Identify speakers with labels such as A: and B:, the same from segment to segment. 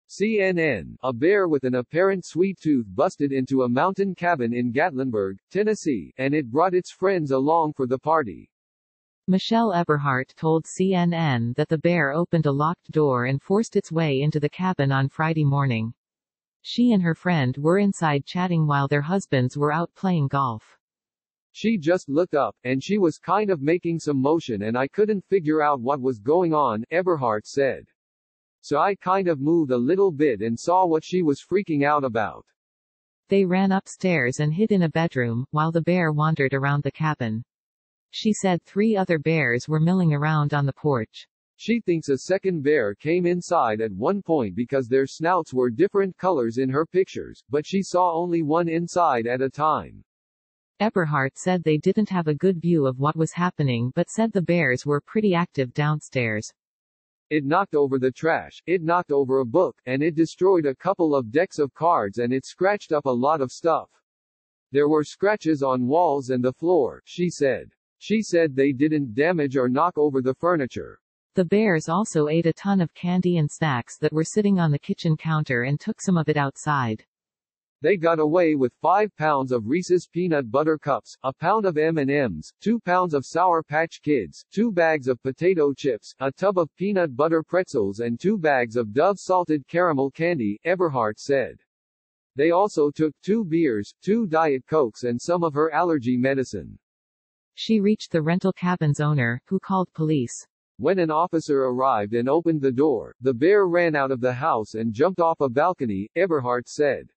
A: CNN, a bear with an apparent sweet tooth busted into a mountain cabin in Gatlinburg, Tennessee, and it brought its friends along for the party.
B: Michelle Eberhardt told CNN that the bear opened a locked door and forced its way into the cabin on Friday morning. She and her friend were inside chatting while their husbands were out playing golf.
A: She just looked up, and she was kind of making some motion and I couldn't figure out what was going on, Eberhardt said. So I kind of moved a little bit and saw what she was freaking out about.
B: They ran upstairs and hid in a bedroom, while the bear wandered around the cabin. She said 3 other bears were milling around on the porch.
A: She thinks a second bear came inside at one point because their snouts were different colors in her pictures, but she saw only one inside at a time.
B: Eberhardt said they didn't have a good view of what was happening but said the bears were pretty active downstairs.
A: It knocked over the trash, it knocked over a book, and it destroyed a couple of decks of cards and it scratched up a lot of stuff. There were scratches on walls and the floor, she said. She said they didn't damage or knock over the furniture.
B: The bears also ate a ton of candy and snacks that were sitting on the kitchen counter and took some of it outside.
A: They got away with 5 pounds of Reese's peanut butter cups, a pound of M&Ms, 2 pounds of Sour Patch Kids, 2 bags of potato chips, a tub of peanut butter pretzels and 2 bags of Dove salted caramel candy, Eberhardt said. They also took 2 beers, 2 Diet Cokes and some of her allergy medicine.
B: She reached the rental cabin's owner, who called police.
A: When an officer arrived and opened the door, the bear ran out of the house and jumped off a balcony, Eberhardt said.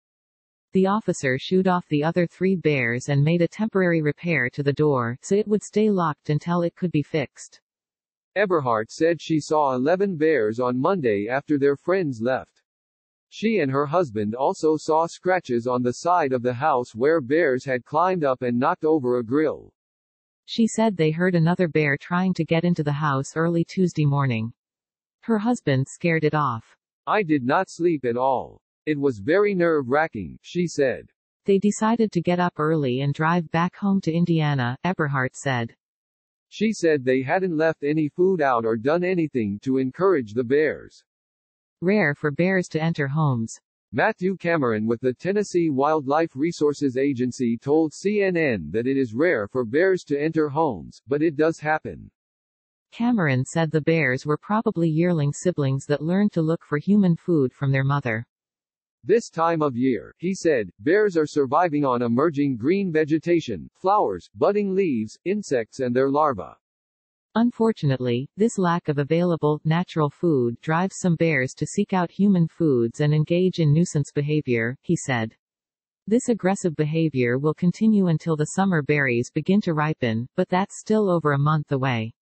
B: The officer shooed off the other 3 bears and made a temporary repair to the door, so it would stay locked until it could be fixed.
A: Eberhardt said she saw 11 bears on Monday after their friends left. She and her husband also saw scratches on the side of the house where bears had climbed up and knocked over a grill.
B: She said they heard another bear trying to get into the house early Tuesday morning. Her husband scared it off.
A: I did not sleep at all. It was very nerve-wracking, she said.
B: They decided to get up early and drive back home to Indiana, Eberhardt said.
A: She said they hadn't left any food out or done anything to encourage the bears.
B: Rare for bears to enter homes.
A: Matthew Cameron with the Tennessee Wildlife Resources Agency told CNN that it is rare for bears to enter homes, but it does happen.
B: Cameron said the bears were probably yearling siblings that learned to look for human food from their mother.
A: This time of year, he said, bears are surviving on emerging green vegetation, flowers, budding leaves, insects and their larvae.
B: Unfortunately, this lack of available, natural food drives some bears to seek out human foods and engage in nuisance behavior, he said. This aggressive behavior will continue until the summer berries begin to ripen, but that's still over a month away.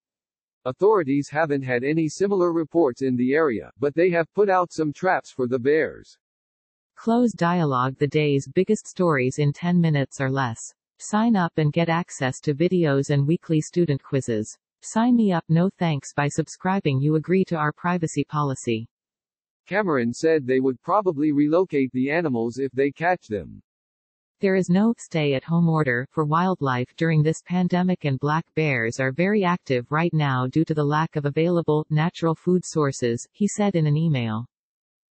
A: Authorities haven't had any similar reports in the area, but they have put out some traps for the bears.
B: Close Dialogue, the day's biggest stories in 10 minutes or less. Sign up and get access to videos and weekly student quizzes. Sign me up, no thanks. By subscribing you agree to our privacy policy.
A: Cameron said they would probably relocate the animals if they catch them.
B: There is no stay-at-home order for wildlife during this pandemic and black bears are very active right now due to the lack of available, natural food sources, he said in an email.